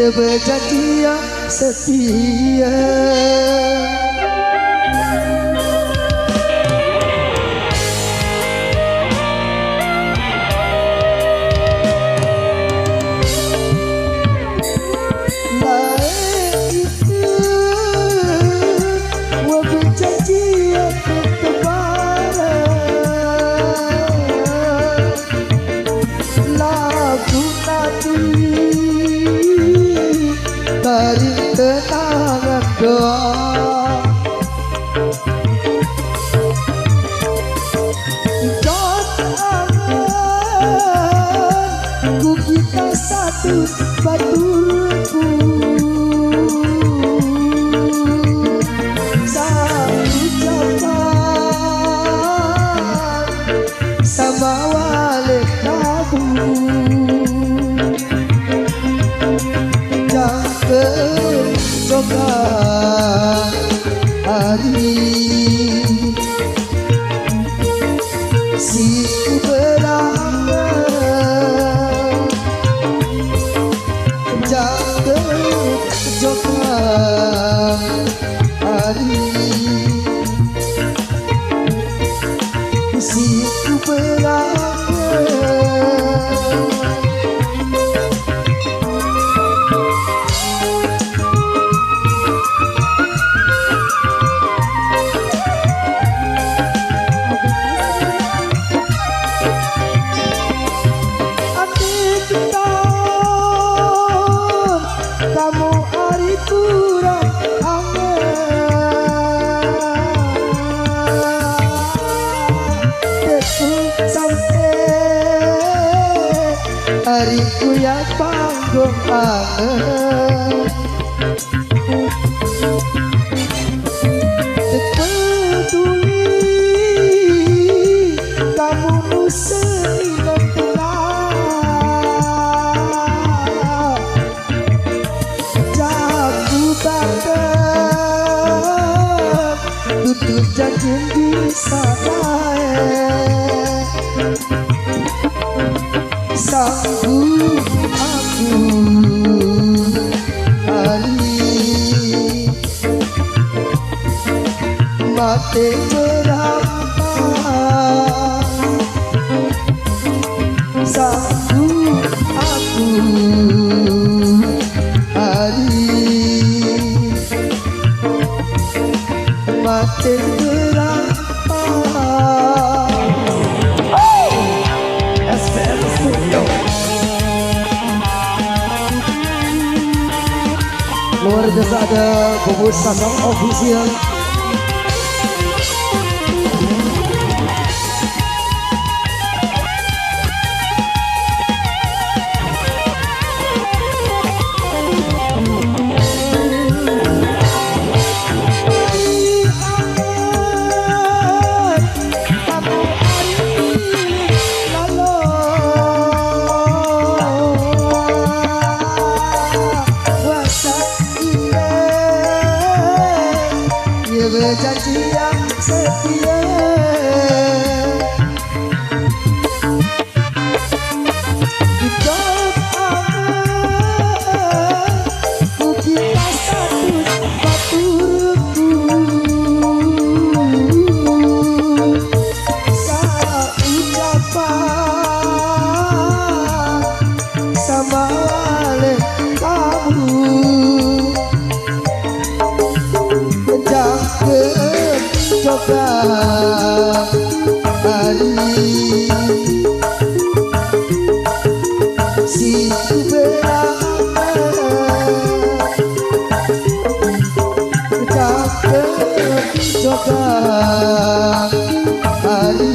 Dia berjanji yang setia. Dari kenangan doa dan angan ku kita satu baturku sang ucapan sama wale kamu coba hari si berangan jaga coba hari si berangan. Hariku yang panggung anget peduli kamu museni dan tenang jago banget tutup janji bisa sanggup aku hari mati berampak sanggup aku hari mati berampak. Luar biasa ada Bubus Sasong Official. Berjanji yang setia hidup aman ku kita satu baturku salah ucapan sama wale kamu coba hari si berangan jaga coba hari